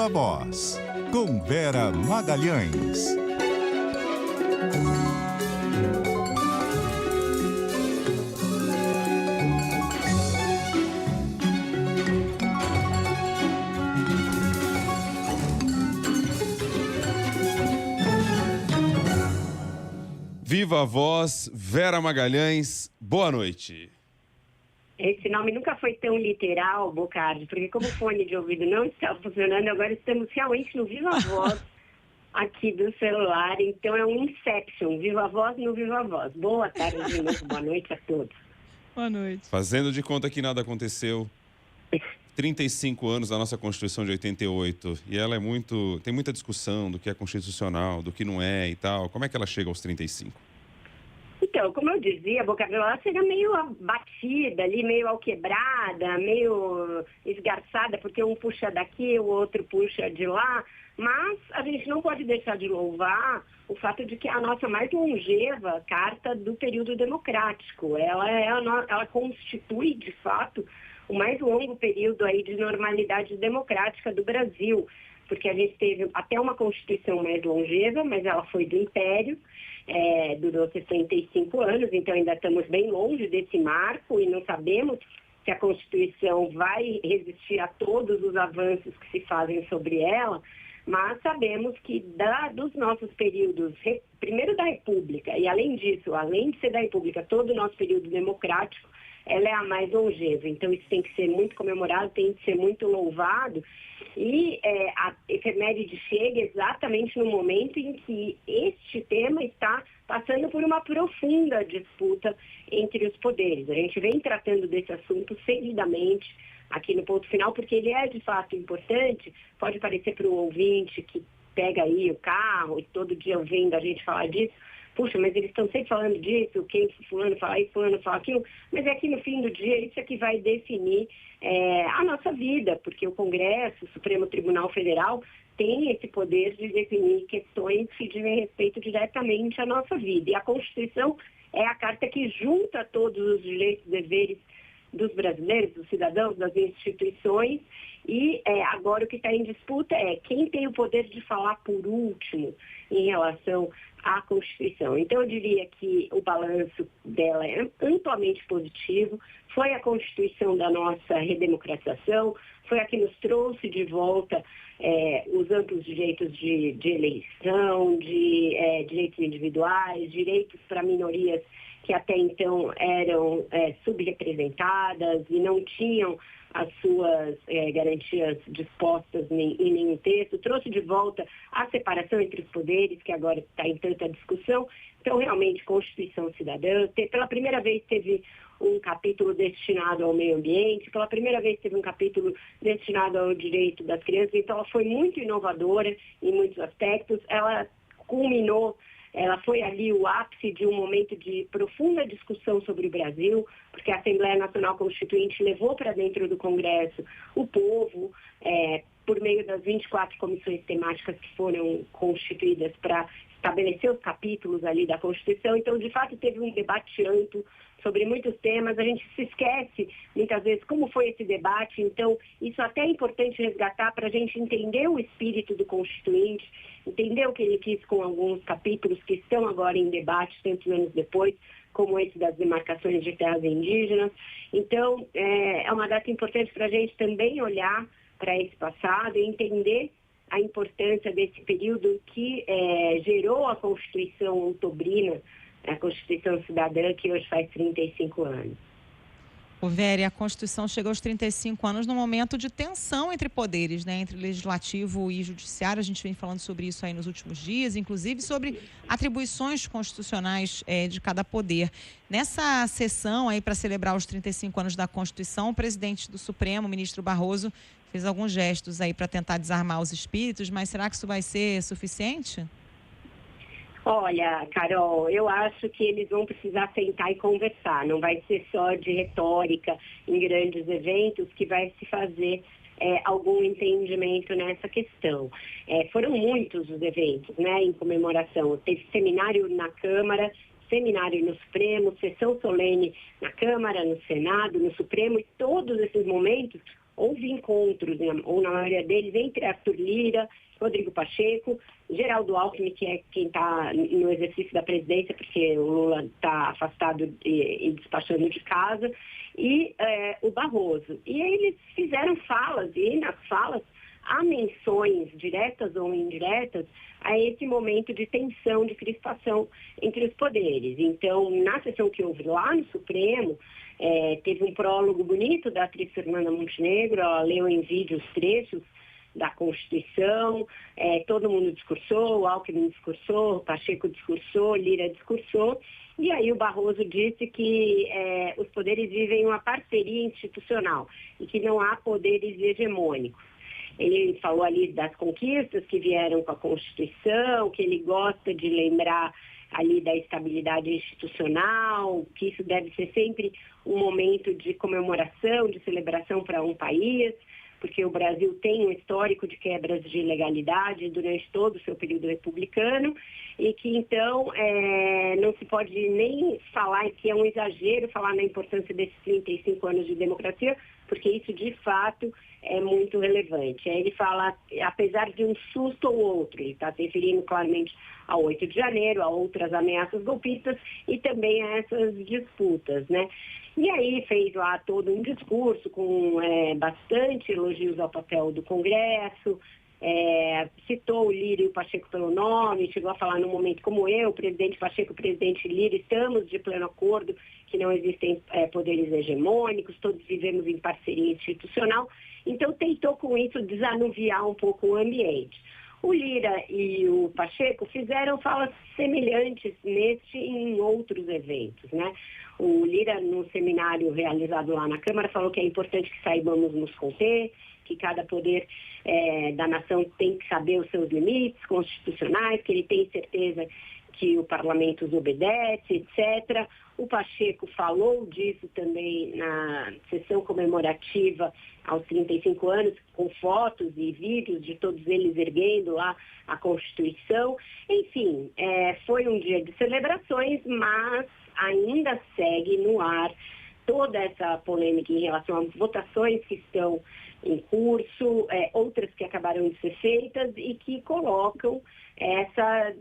Viva Voz, com Vera Magalhães. Viva Voz, Vera Magalhães, boa noite. Esse nome nunca foi tão literal, Bocardi, porque como o fone de ouvido não está funcionando, agora estamos realmente no Viva Voz aqui do celular, então é um Inception, Viva Voz no Viva Voz. Boa tarde de novo, boa noite a todos. Boa noite. Fazendo de conta que nada aconteceu, 35 anos da nossa Constituição de 88, e ela tem muita discussão do que é constitucional, do que não é e tal. Como é que ela chega aos 35? Então, como eu dizia, a Boca ela chega meio batida ali, meio alquebrada, meio esgarçada, porque um puxa daqui, o outro puxa de lá, mas a gente não pode deixar de louvar o fato de que é a nossa mais longeva carta do período democrático. Ela constitui, de fato, o mais longo período aí de normalidade democrática do Brasil, porque a gente teve até uma Constituição mais longeva, mas ela foi do Império, durou 65 anos, então ainda estamos bem longe desse marco e não sabemos se a Constituição vai resistir a todos os avanços que se fazem sobre ela, mas sabemos que dos nossos períodos, primeiro da República, e além disso, além de ser da República, todo o nosso período democrático, ela é a mais longeva. Então isso tem que ser muito comemorado, tem que ser muito louvado. E a efeméride chega exatamente no momento em que este tema está passando por uma profunda disputa entre os poderes. A gente vem tratando desse assunto seguidamente aqui no Ponto Final, porque ele é de fato importante. Pode parecer para o ouvinte que pega aí o carro e todo dia ouvindo a gente falar disso, puxa, mas eles estão sempre falando disso, quem fulano fala isso, fulano fala aquilo, mas é que no fim do dia isso é que vai definir a nossa vida, porque o Congresso, o Supremo Tribunal Federal, tem esse poder de definir questões que dizem respeito diretamente à nossa vida. E a Constituição é a carta que junta todos os direitos e deveres dos brasileiros, dos cidadãos, das instituições, e agora o que está em disputa é quem tem o poder de falar por último em relação à Constituição. Então eu diria que o balanço dela é amplamente positivo, foi a Constituição da nossa redemocratização, foi a que nos trouxe de volta os amplos direitos de eleição, direitos individuais, direitos para minorias que até então eram subrepresentadas e não tinham as suas garantias dispostas em nenhum texto, trouxe de volta a separação entre os poderes, que agora está em tanta discussão. Então, realmente, Constituição Cidadã, pela primeira vez teve um capítulo destinado ao meio ambiente, pela primeira vez teve um capítulo destinado ao direito das crianças, então ela foi muito inovadora em muitos aspectos, ela culminou. Ela foi ali o ápice de um momento de profunda discussão sobre o Brasil, porque a Assembleia Nacional Constituinte levou para dentro do Congresso o povo, por meio das 24 comissões temáticas que foram constituídas para estabelecer os capítulos ali da Constituição. Então, de fato, teve um debate amplo sobre muitos temas. A gente se esquece, muitas vezes, como foi esse debate. Então, isso até é importante resgatar para a gente entender o espírito do Constituinte, entender o que ele quis com alguns capítulos que estão agora em debate tantos anos depois, como esse das demarcações de terras indígenas. Então, é uma data importante para a gente também olhar para esse passado e entender a importância desse período que gerou a Constituição Outobrina, a Constituição Cidadã, que hoje faz 35 anos. O Vera, a Constituição chegou aos 35 anos num momento de tensão entre poderes, né? Entre legislativo e judiciário. A gente vem falando sobre isso aí nos últimos dias, inclusive sobre atribuições constitucionais de cada poder. Nessa sessão aí para celebrar os 35 anos da Constituição, o presidente do Supremo, o ministro Barroso, fez alguns gestos aí para tentar desarmar os espíritos, mas será que isso vai ser suficiente? Olha, Carol, eu acho que eles vão precisar sentar e conversar. Não vai ser só de retórica em grandes eventos que vai se fazer algum entendimento nessa questão. Foram muitos os eventos, né, em comemoração. Teve seminário na Câmara, seminário no Supremo, sessão solene na Câmara, no Senado, no Supremo, e todos esses momentos houve encontros, ou na maioria deles, entre Arthur Lira, Rodrigo Pacheco, Geraldo Alckmin, que é quem está no exercício da presidência, porque o Lula está afastado e despachando de casa, e o Barroso. E eles fizeram falas, e nas falas há menções diretas ou indiretas a esse momento de tensão, de crispação entre os poderes. Então, na sessão que houve lá no Supremo, teve um prólogo bonito da atriz Fernanda Montenegro, ela leu em vídeo os trechos da Constituição, todo mundo discursou, o Alckmin discursou, o Pacheco discursou, Lira discursou, e aí o Barroso disse que os poderes vivem uma parceria institucional e que não há poderes hegemônicos. Ele falou ali das conquistas que vieram com a Constituição, que ele gosta de lembrar ali da estabilidade institucional, que isso deve ser sempre um momento de comemoração, de celebração para um país, porque o Brasil tem um histórico de quebras de legalidade durante todo o seu período republicano, e que então não se pode nem falar que é um exagero falar na importância desses 35 anos de democracia, porque isso de fato é muito relevante. Aí ele fala, apesar de um susto ou outro, ele está se referindo claramente ao 8 de janeiro, a outras ameaças golpistas e também a essas disputas, né? E aí fez lá todo um discurso com bastante elogios ao papel do Congresso, citou o Lira e o Pacheco pelo nome, chegou a falar num momento como eu, o presidente Pacheco e o presidente Lira, estamos de pleno acordo que não existem poderes hegemônicos, todos vivemos em parceria institucional, então tentou com isso desanuviar um pouco o ambiente. O Lira e o Pacheco fizeram falas semelhantes neste e em outros eventos, né? O Lira, no seminário realizado lá na Câmara, falou que é importante que saibamos nos conter, que cada poder da nação tem que saber os seus limites constitucionais, que ele tem certeza que o parlamento os obedece, etc. O Pacheco falou disso também na sessão comemorativa aos 35 anos, com fotos e vídeos de todos eles erguendo lá a Constituição. Enfim, foi um dia de celebrações, mas ainda segue no ar toda essa polêmica em relação às votações que estão em curso, outras que acabaram de ser feitas e que colocam essa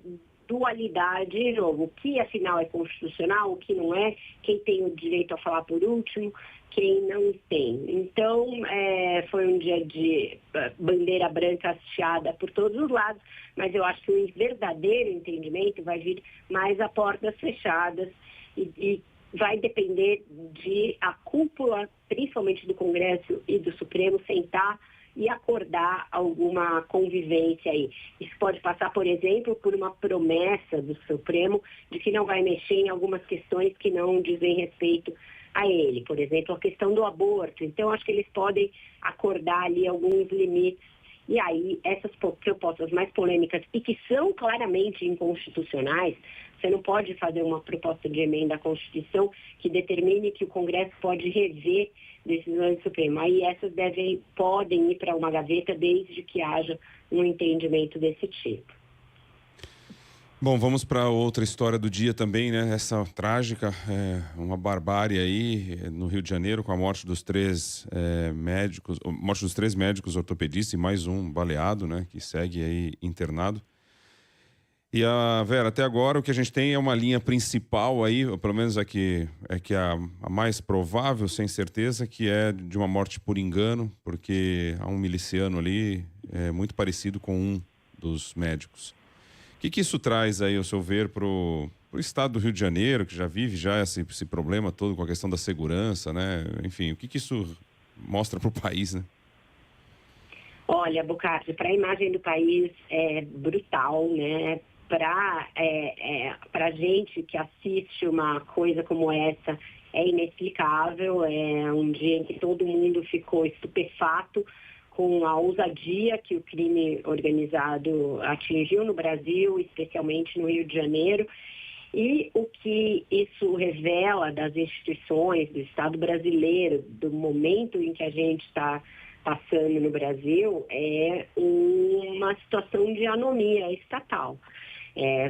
dualidade de novo, o que afinal é constitucional, o que não é, quem tem o direito a falar por último, quem não tem. Então, foi um dia de bandeira branca hasteada por todos os lados, mas eu acho que o verdadeiro entendimento vai vir mais a portas fechadas e vai depender de a cúpula, principalmente do Congresso e do Supremo, sentar e acordar alguma convivência aí. Isso pode passar, por exemplo, por uma promessa do Supremo de que não vai mexer em algumas questões que não dizem respeito a ele. Por exemplo, a questão do aborto. Então, acho que eles podem acordar ali alguns limites. E aí, essas propostas mais polêmicas e que são claramente inconstitucionais, você não pode fazer uma proposta de emenda à Constituição que determine que o Congresso pode rever decisões do Supremo. Aí essas podem ir para uma gaveta desde que haja um entendimento desse tipo. Bom, vamos para outra história do dia também, né? Essa trágica, uma barbárie aí no Rio de Janeiro com a morte dos três médicos ortopedistas e mais um baleado, né? Que segue aí internado. E a Vera, até agora o que a gente tem é uma linha principal aí, pelo menos a mais provável, sem certeza, que é de uma morte por engano, porque há um miliciano ali muito parecido com um dos médicos. O que isso traz aí, ao seu ver, para o estado do Rio de Janeiro, que já vive esse problema todo com a questão da segurança, né? Enfim, o que isso mostra para o país, né? Olha, Bocardi, para a imagem do país é brutal, né? Para a gente que assiste uma coisa como essa, é inexplicável. É um dia em que todo mundo ficou estupefato com a ousadia que o crime organizado atingiu no Brasil, especialmente no Rio de Janeiro. E o que isso revela das instituições, do Estado brasileiro, do momento em que a gente está passando no Brasil, é uma situação de anomia estatal.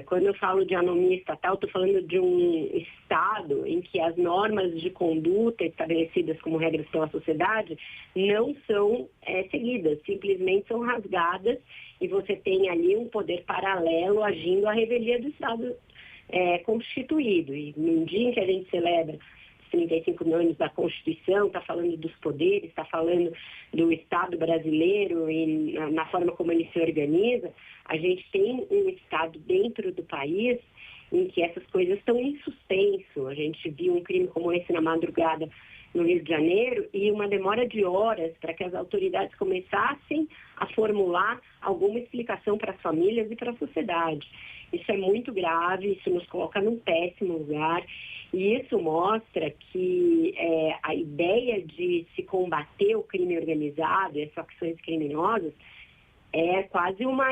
Quando eu falo de anomia estatal, estou falando de um Estado em que as normas de conduta estabelecidas como regras pela sociedade não são seguidas, simplesmente são rasgadas e você tem ali um poder paralelo agindo à revelia do Estado constituído. E num dia em que a gente celebra 35 anos da Constituição, está falando dos poderes, está falando do Estado brasileiro e na forma como ele se organiza, a gente tem um Estado dentro do país em que essas coisas estão em suspenso. A gente viu um crime como esse na madrugada no Rio de Janeiro e uma demora de horas para que as autoridades começassem a formular alguma explicação para as famílias e para a sociedade. Isso é muito grave, isso nos coloca num péssimo lugar e isso mostra que a ideia de se combater o crime organizado e as facções criminosas é quase uma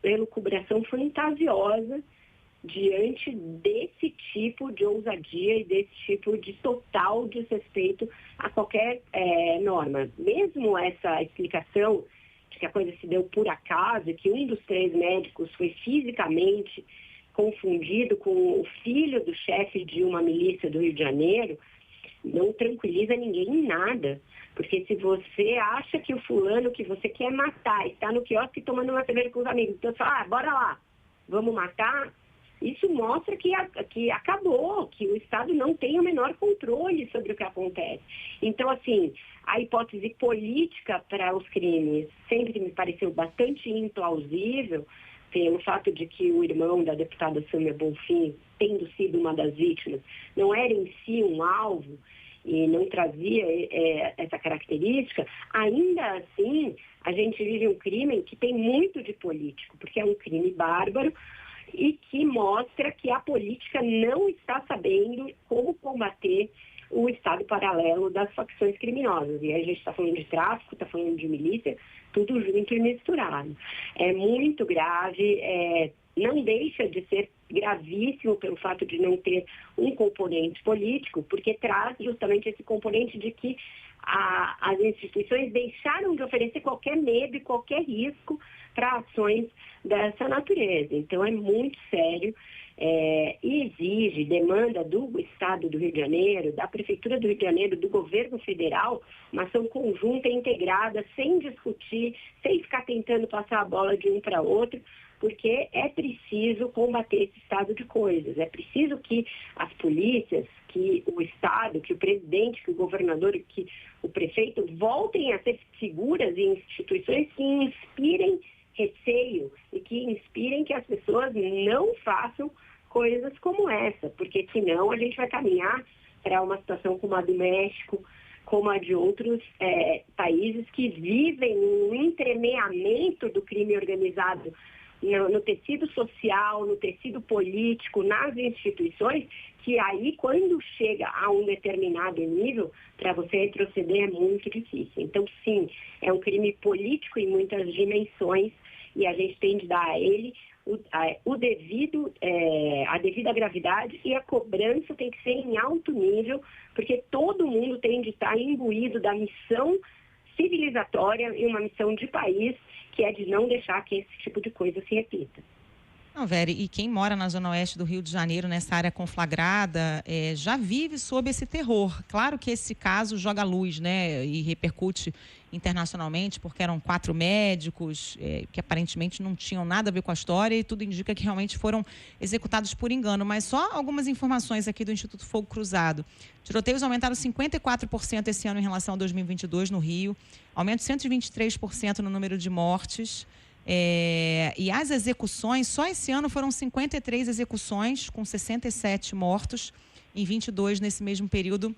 elucubração fantasiosa diante desse tipo de ousadia e desse tipo de total desrespeito a qualquer norma. Mesmo essa explicação de que a coisa se deu por acaso, que um dos 3 médicos foi fisicamente confundido com o filho do chefe de uma milícia do Rio de Janeiro, não tranquiliza ninguém em nada. Porque se você acha que o fulano que você quer matar está no quiosque tomando uma cerveja com os amigos, então você fala, bora lá, vamos matar, isso mostra que acabou, que o Estado não tem o menor controle sobre o que acontece. Então, assim, a hipótese política para os crimes sempre me pareceu bastante implausível, pelo fato de que o irmão da deputada Sâmia Bonfim, tendo sido uma das vítimas, não era em si um alvo e não trazia essa característica, ainda assim a gente vive um crime que tem muito de político, porque é um crime bárbaro e que mostra que a política não está sabendo como combater o Estado paralelo das facções criminosas. E aí a gente está falando de tráfico, está falando de milícia, tudo junto e misturado. É muito grave, não deixa de ser gravíssimo pelo fato de não ter um componente político, porque traz justamente esse componente de que as instituições deixaram de oferecer qualquer medo e qualquer risco para ações dessa natureza. Então, é muito sério e exige, demanda do Estado do Rio de Janeiro, da Prefeitura do Rio de Janeiro, do governo federal, uma ação conjunta e integrada, sem discutir, sem ficar tentando passar a bola de um para outro, porque é preciso combater esse estado de coisas. É preciso que as polícias, que o Estado, que o presidente, que o governador, que o prefeito voltem a ser figuras e instituições que inspirem receio e que inspirem que as pessoas não façam coisas como essa, porque senão a gente vai caminhar para uma situação como a do México, como a de outros países que vivem um entremeamento do crime organizado no tecido social, no tecido político, nas instituições, que aí, quando chega a um determinado nível, para você retroceder é muito difícil. Então, sim, é um crime político em muitas dimensões e a gente tem de dar a ele a devida gravidade e a cobrança tem que ser em alto nível, porque todo mundo tem de estar imbuído da missão civilizatória e uma missão de país, que é de não deixar que esse tipo de coisa se repita. Não, Vera, e quem mora na Zona Oeste do Rio de Janeiro, nessa área conflagrada, já vive sob esse terror. Claro que esse caso joga luz, né, e repercute internacionalmente, porque eram 4 médicos que aparentemente não tinham nada a ver com a história e tudo indica que realmente foram executados por engano. Mas só algumas informações aqui do Instituto Fogo Cruzado. Tiroteios aumentaram 54% esse ano em relação a 2022 no Rio, aumento de 123% no número de mortes. E as execuções, só esse ano foram 53 execuções, com 67 mortos. Em 22, nesse mesmo período,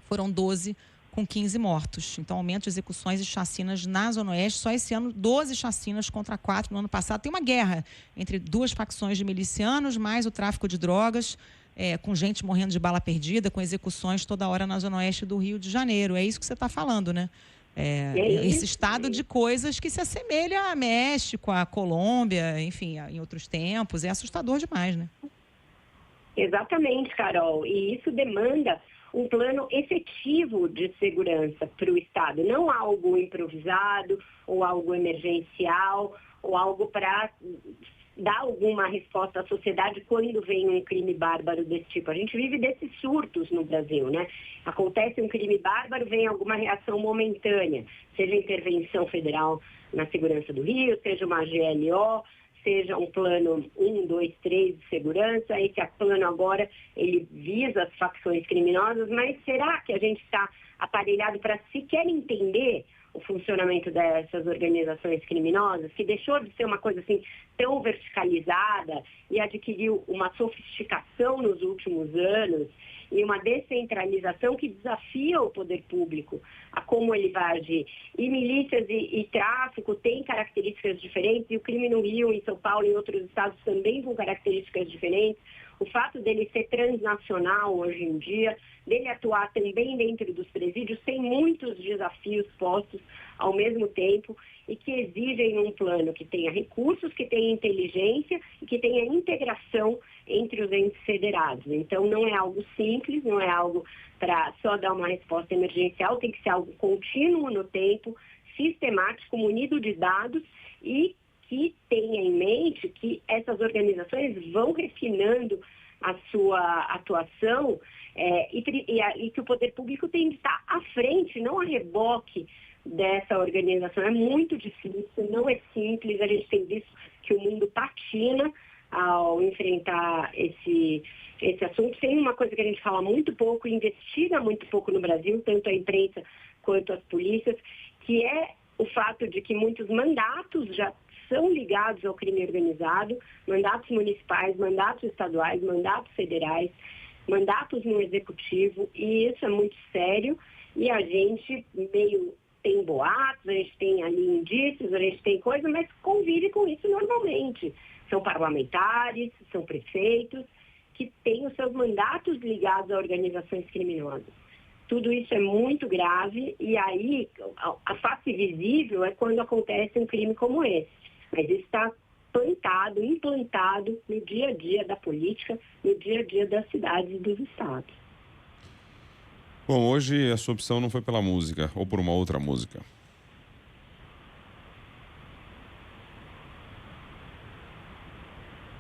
foram 12, com 15 mortos. Então, aumento de execuções e chacinas na Zona Oeste. Só esse ano, 12 chacinas contra 4 no ano passado. Tem uma guerra entre 2 facções de milicianos, mais o tráfico de drogas, com gente morrendo de bala perdida, com execuções toda hora na Zona Oeste do Rio de Janeiro. É isso que você está falando, né? Esse estado de coisas que se assemelha a México, a Colômbia, enfim, em outros tempos. É assustador demais, né? Exatamente, Carol. E isso demanda um plano efetivo de segurança para o Estado, não algo improvisado ou algo emergencial ou algo para dar alguma resposta à sociedade quando vem um crime bárbaro desse tipo. A gente vive desses surtos no Brasil, né? Acontece um crime bárbaro, vem alguma reação momentânea, seja intervenção federal na segurança do Rio, seja uma GLO, seja um plano 1, 2, 3 de segurança. Esse plano agora, ele visa as facções criminosas, mas será que a gente está aparelhado para sequer entender o funcionamento dessas organizações criminosas, que deixou de ser uma coisa assim tão verticalizada e adquiriu uma sofisticação nos últimos anos e uma descentralização que desafia o poder público a como ele vai agir. E milícias e tráfico têm características diferentes, e o crime no Rio, em São Paulo e em outros estados também com características diferentes. O fato dele ser transnacional hoje em dia, dele atuar também dentro dos presídios, tem muitos desafios postos ao mesmo tempo e que exigem um plano que tenha recursos, que tenha inteligência e que tenha integração entre os entes federados. Então, não é algo simples, não é algo para só dar uma resposta emergencial, tem que ser algo contínuo no tempo, sistemático, munido de dados e que tenha em mente que essas organizações vão refinando a sua atuação e que o poder público tem de estar à frente, não a reboque dessa organização. É muito difícil, não é simples, a gente tem visto que o mundo patina ao enfrentar esse assunto. Tem uma coisa que a gente fala muito pouco, investiga muito pouco no Brasil, tanto a imprensa quanto as polícias, que é o fato de que muitos mandatos já são ligados ao crime organizado, mandatos municipais, mandatos estaduais, mandatos federais, mandatos no executivo, e isso é muito sério, e a gente meio tem boatos, a gente tem ali indícios, a gente tem coisa, mas convive com isso normalmente. São parlamentares, são prefeitos, que têm os seus mandatos ligados a organizações criminosas. Tudo isso é muito grave, e aí a face visível é quando acontece um crime como esse. Mas isso está implantado no dia a dia da política, no dia a dia das cidades e dos estados. Bom, hoje a sua opção não foi pela música ou por uma outra música?